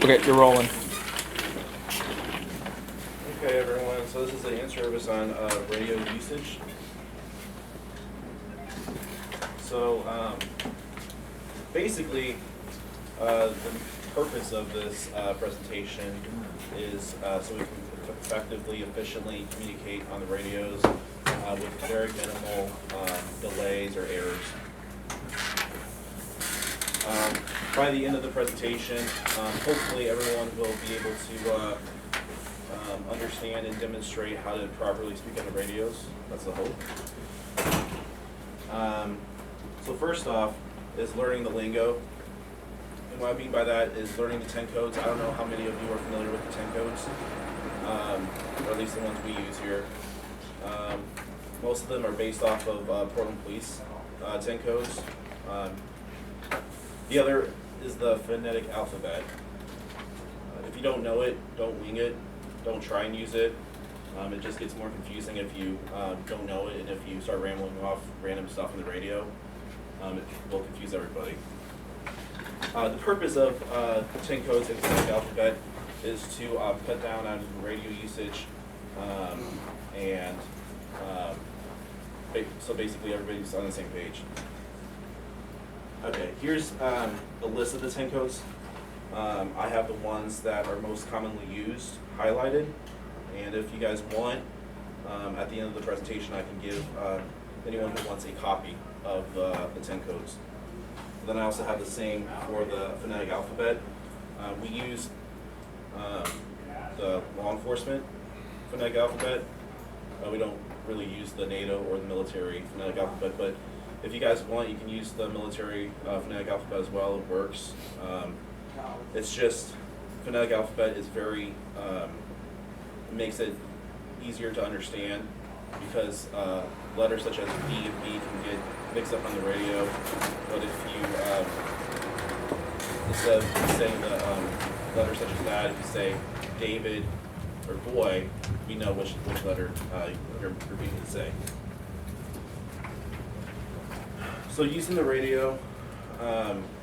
Okay, you're rolling. Okay, everyone, so this is the in-service on radio usage. So basically, the purpose of this presentation is so we can effectively, efficiently communicate on the radios with very minimal delays or errors. By the end of the presentation, hopefully everyone will be able to understand and demonstrate how to properly speak on the radios. That's the hope. So first off is learning the lingo. And what I mean by that is learning the 10 codes. I don't know how many of you are familiar with the 10 codes, or at least the ones we use here. Most of them are based off of Portland Police 10 codes. The other is the phonetic alphabet. If you don't know it, don't wing it. Don't try and use it. It just gets more confusing if you don't know it, and if you start rambling off random stuff on the radio, it will confuse everybody. The purpose of 10 codes in the phonetic alphabet is to cut down on radio usage, and so basically everybody's on the same page. Okay, here's a list of the 10 codes. I have the ones that are most commonly used highlighted, and if you guys want, at the end of the presentation I can give anyone who wants a copy of the 10 codes. Then I also have the same for the phonetic alphabet. We use the law enforcement phonetic alphabet. We don't really use the NATO or the military phonetic alphabet, but if you guys want, you can use the military phonetic alphabet as well. It works. It's just phonetic alphabet is very makes it easier to understand because letters such as B and B can get mixed up on the radio. But if you instead of saying the letters such as that, if you say David or boy, we know which letter you're being to say. So using the radio,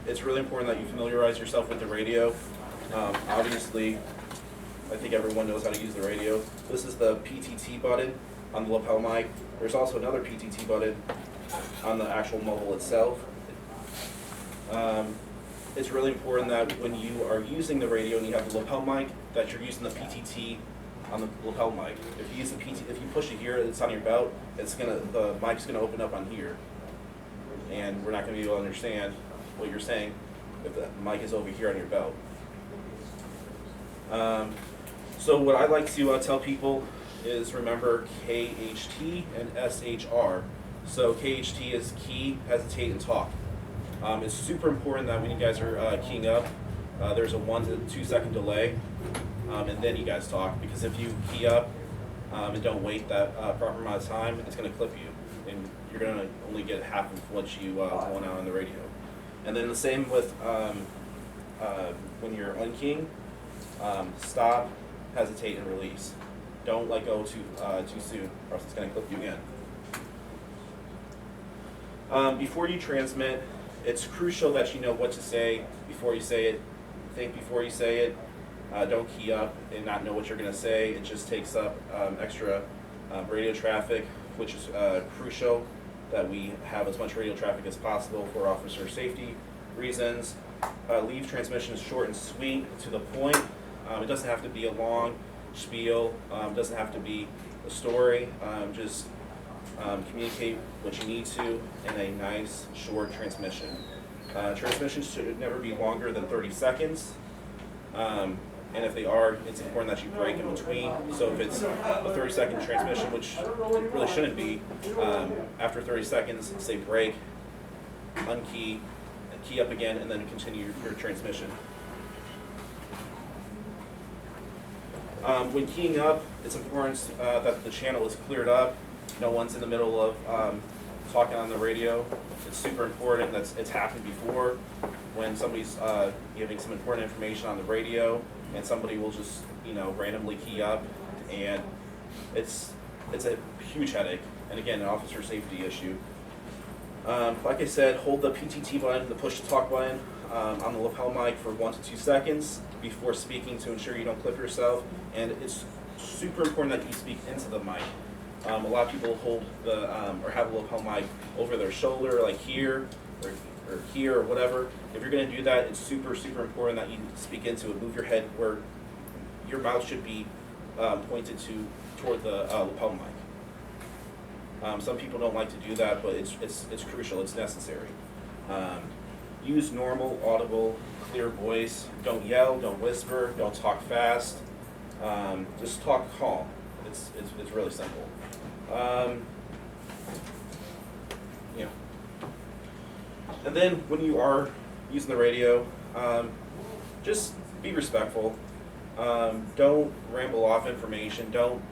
it's really important that you familiarize yourself with the radio. Obviously, I think everyone knows how to use the radio. This is the PTT button on the lapel mic. There's also another PTT button on the actual mobile itself. It's really important that when you are using the radio and you have the lapel mic, that you're using the PTT on the lapel mic. If you use the if you push it here, it's on your belt. The mic's gonna open up on here, and we're not gonna be able to understand what you're saying if the mic is over here on your belt. So what I like to tell people is remember KHT and SHR. So KHT is key, hesitate, and talk. It's super important that when you guys are keying up, there's a 1 to 2 second delay, and then you guys talk, because if you key up and don't wait that proper amount of time, it's going to clip you, and you're going to only get half of what you want out on the radio. And then the same with when you're unkeying, stop, hesitate, and release. Don't let go too soon, or else it's going to clip you again. Before you transmit, it's crucial that you know what to say before you say it. Think before you say it. Don't key up and not know what you're going to say. It just takes up extra radio traffic, which is crucial that we have as much radio traffic as possible for officer safety reasons. Leave transmissions short and sweet, to the point. It doesn't have to be a long spiel. It doesn't have to be a story. Just communicate what you need to in a nice, short transmission. Transmissions should never be longer than 30 seconds. And if they are, it's important that you break in between. So if it's a 30-second transmission, which it really shouldn't be, after 30 seconds, say break, unkey, and key up again, and then continue your transmission. When keying up, it's important that the channel is cleared up. No one's in the middle of talking on the radio. It's super important. It's happened before when somebody's giving some important information on the radio, and somebody will just randomly key up, and it's a huge headache. And again, an officer safety issue. Like I said, hold the PTT button, the push to talk button, on the lapel mic for 1 to 2 seconds. before speaking to ensure you don't clip yourself, and it's super important that you speak into the mic. A lot of people hold the or have a lapel mic over their shoulder, like here or here or whatever. If you're going to do that, it's super important that you speak into it. Move your head where your mouth should be pointed toward the lapel mic. Some people don't like to do that, but it's crucial. It's necessary. Use normal, audible, clear voice. Don't yell. Don't whisper. Don't talk fast. Just talk calm. It's really simple. Yeah. And then when you are using the radio, just be respectful. Don't ramble off information. Don't,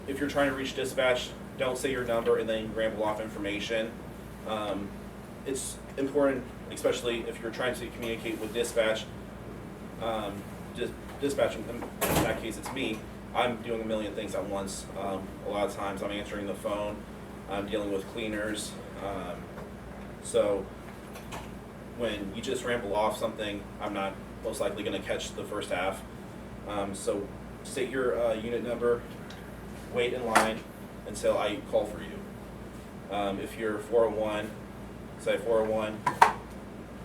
if you're trying to reach dispatch, don't say your number and then ramble off information. It's important, especially if you're trying to communicate with dispatch. Dispatch, in that case, it's me. I'm doing a million things at once. A lot of times I'm answering the phone. I'm dealing with cleaners. So when you just ramble off something, I'm not most likely going to catch the first half. So state your unit number, wait in line until I call for you. If you're 401, say 401,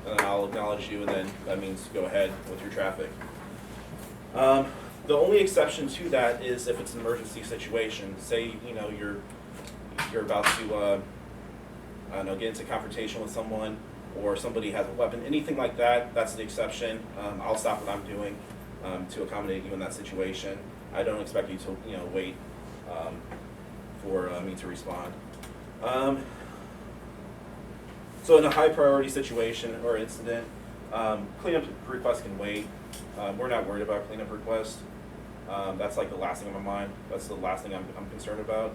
and then I'll acknowledge you, and then that means go ahead with your traffic. The only exception to that is if it's an emergency situation. Say you're about to I don't know, get into confrontation with someone, or somebody has a weapon, anything like that. That's the exception. I'll stop what I'm doing to accommodate you in that situation. I don't expect you to wait for me to respond. So in a high priority situation or incident, cleanup requests can wait. We're not worried about cleanup requests. That's like the last thing on my mind. That's the last thing I'm concerned about.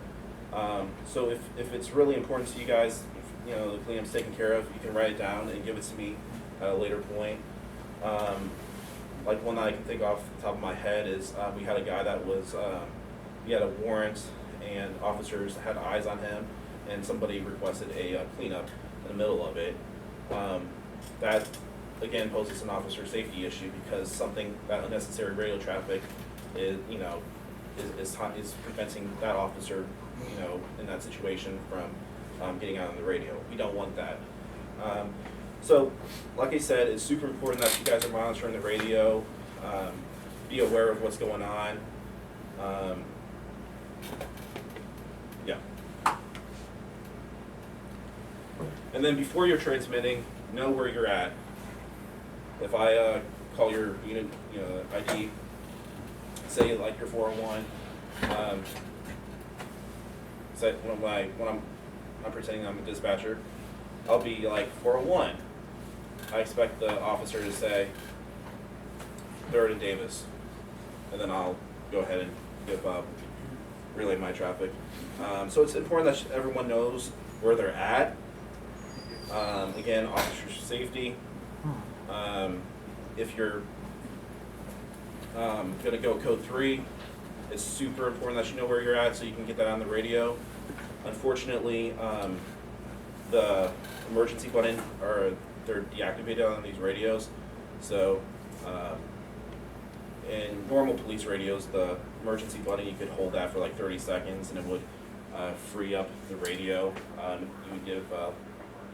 So if it's really important to you guys, if the cleanup's taken care of, you can write it down and give it to me at a later point. Like one that I can think off the top of my head is we had a guy that was he had a warrant and officers had eyes on him, and somebody requested a cleanup in the middle of it. That again poses an officer safety issue because that unnecessary radio traffic is is preventing that officer in that situation from getting out on the radio. We don't want that. So like I said, it's super important that you guys are monitoring the radio, be aware of what's going on. Yeah. And then before you're transmitting, know where you're at. If I call your unit ID, say like your 401, say when I'm pretending I'm a dispatcher, I'll be like 401. I expect the officer to say 3rd and Davis, and then I'll go ahead and relay my traffic. So it's important that everyone knows where they're at. Again, officer safety. If you're going to go code 3, it's super important that you know where you're at so you can get that on the radio. Unfortunately, the emergency button, they're deactivated on these radios. So in normal police radios, the emergency button, you could hold that for like 30 seconds and it would free up the radio.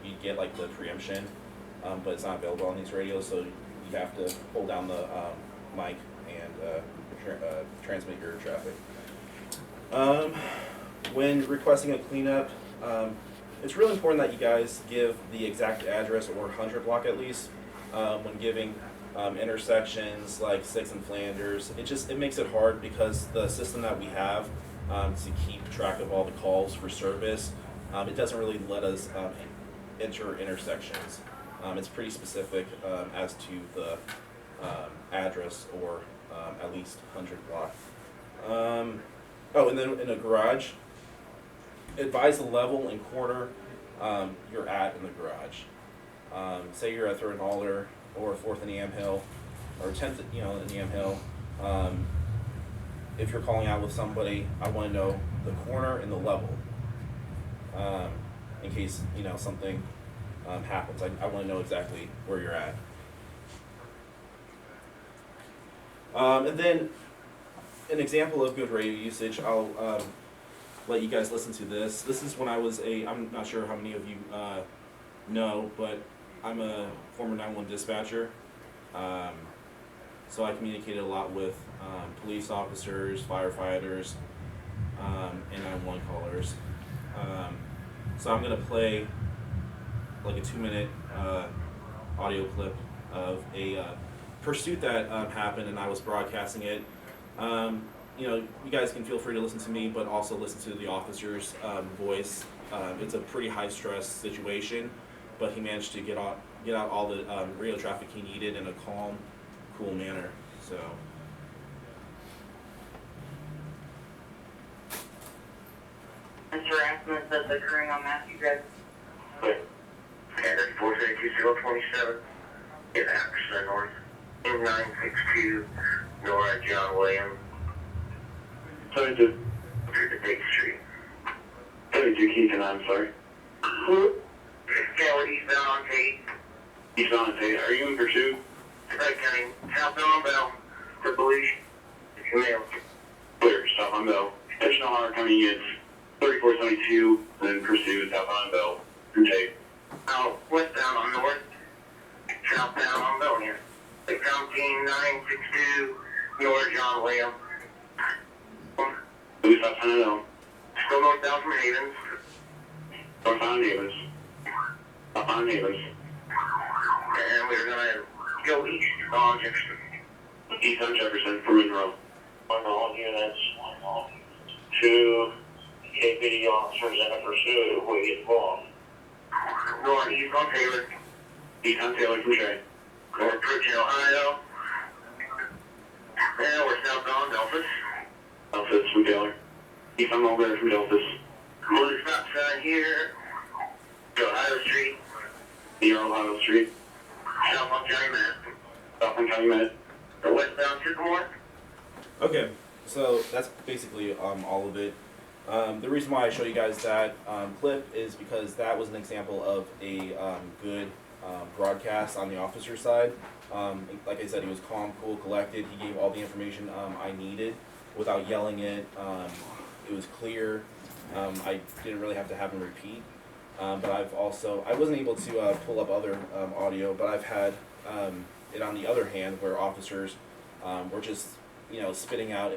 You'd get like the preemption, but it's not available on these radios, so you have to hold down the mic and transmit your traffic. When requesting a cleanup, it's really important that you guys give the exact address or 100 block at least when giving intersections like 6 and Flanders. It makes it hard because the system that we have to keep track of all the calls for service, it doesn't really let us enter intersections. It's pretty specific as to the address or at least 100 block. And then in a garage, advise the level and corner you're at in the garage. Say you're at 3rd and Alder or 4th and Yamhill or 10th in Yamhill. If you're calling out with somebody, I want to know the corner and the level in case something happens. I want to know exactly where you're at. And then an example of good radio usage, I'll let you guys listen to this. This is when I was I'm not sure how many of you know, but I'm a former 911 dispatcher. So I communicated a lot with police officers, firefighters, and 911 callers. So I'm going to play like a 2-minute audio clip of a pursuit that happened, and I was broadcasting it. You know, you guys can feel free to listen to me, but also listen to the officer's voice. It's a pretty high-stress situation, but he managed to get out all the radio traffic he needed in a calm, cool manner. So. This harassment that's occurring on Matthew Drive. Standard 432-027, get Anderson North, 962, Nora John Williams, 32. to Big Street. 32 Keaton, I'm sorry. Taylor eastbound on Tate, Eastbound on Tate. Are you in pursuit? Wright County, southbound on Bell, for police, male. Clear, stop on Bell. Additional Howard County units, 3472, then pursuit, southbound on Bell, through Tate. Out westbound on North, southbound on Bell here. They found team 962, Nora John Williams. Louis southbound on Bell. Still northbound from Havens. Northbound Havens. Southbound Havens. And we're gonna go east on Jefferson. East on Jefferson for Monroe. On all units, two KPD officers in a pursuit of William Long. Going east on Taylor, East on Taylor from Shay. going Pritchard, Ohio. And we're southbound Delphus. Delphus from Taylor. East on Mulberry from Delphus. Blue stop sign here. To Ohio Street, Near Ohio Street. southbound County Met. Southbound County Med. The westbound Sycamore. Okay, so that's basically all of it. The reason why I show you guys that clip is because that was an example of a good broadcast on the officer side. Like I said, he was calm, cool, collected. He gave all the information I needed without yelling it. It was clear. I didn't really have to have him repeat. But I wasn't able to pull up other audio, but I've had it on the other hand where officers were just, spitting out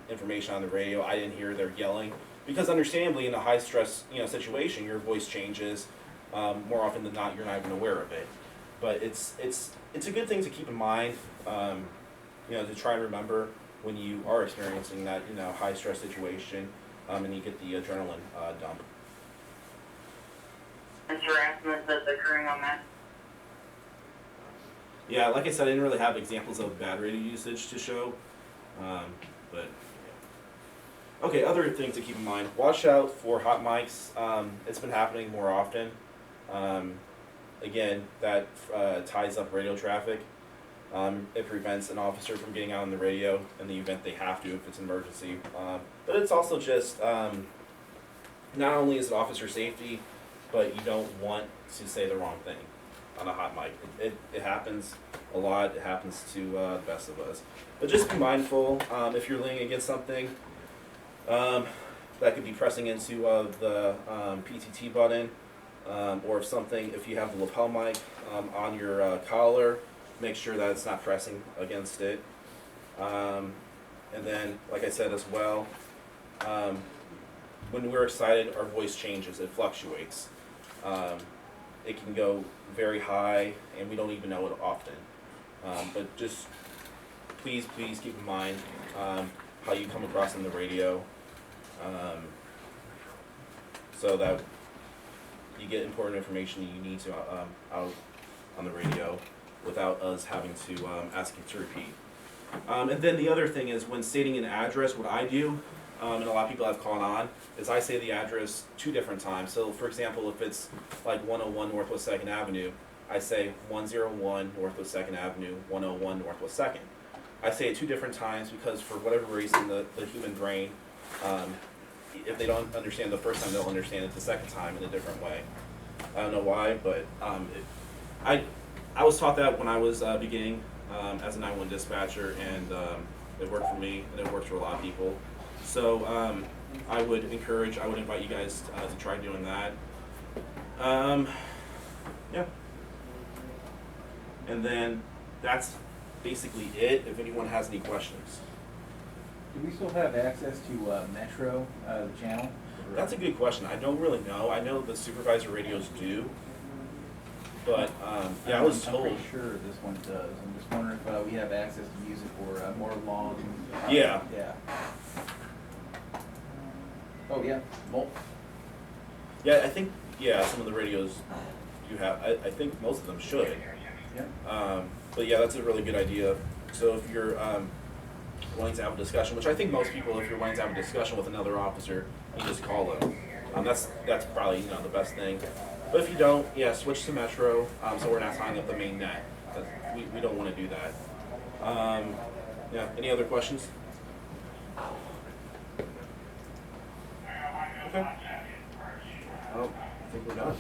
information on the radio. I didn't hear their yelling because understandably in a high stress, situation, your voice changes. More often than not, you're not even aware of it. But it's a good thing to keep in mind, to try and remember when you are experiencing that, high stress situation, and you get the adrenaline dump. This harassment that's occurring on Matthew. Yeah, like I said, I didn't really have examples of bad radio usage to show, but yeah. Okay, other things to keep in mind. Watch out for hot mics. It's been happening more often. Again, that ties up radio traffic. It prevents an officer from getting out on the radio in the event they have to if it's an emergency. But it's also just, not only is it officer safety, but you don't want to say the wrong thing on a hot mic. It happens a lot. It happens to the best of us. But just be mindful if you're leaning against something that could be pressing into the PTT button, or if you have the lapel mic on your collar, make sure that it's not pressing against it. And then, like I said as well, when we're excited, our voice changes. It fluctuates. It can go very high, and we don't even know it often. But just please keep in mind how you come across on the radio, so that you get important information you need to out on the radio without us having to ask you to repeat. And then the other thing is when stating an address, what I do, and a lot of people have caught on, is I say the address 2 different times. So for example, if it's like 101 Northwest 2nd Avenue, I say 101 Northwest 2nd Avenue, 101 Northwest 2nd. I say it 2 different times because for whatever reason, the human brain, if they don't understand the first time, they'll understand it the second time in a different way. I don't know why, but I was taught that when I was beginning as a 911 dispatcher, and it worked for me, and it works for a lot of people. So I would invite you guys to try doing that. Yeah. And then that's basically it. If anyone has any questions. Do we still have access to Metro, the channel? That's a good question. I don't really know. I know the supervisor radios do, but yeah, I was I'm told. pretty sure this one does. I'm just wondering if we have access to use it for more long. Yeah. Yeah. Oh yeah. Yeah, I think some of the radios you have. I think most of them should. Yeah. But yeah, that's a really good idea. So if you're wanting to have a discussion, which I think most people, if you're wanting to have a discussion with another officer, you just call them. That's probably the best thing. But if you don't, switch to Metro. So we're not tying up the main net. We don't want to do that. Yeah. Any other questions? Okay. I think we're done.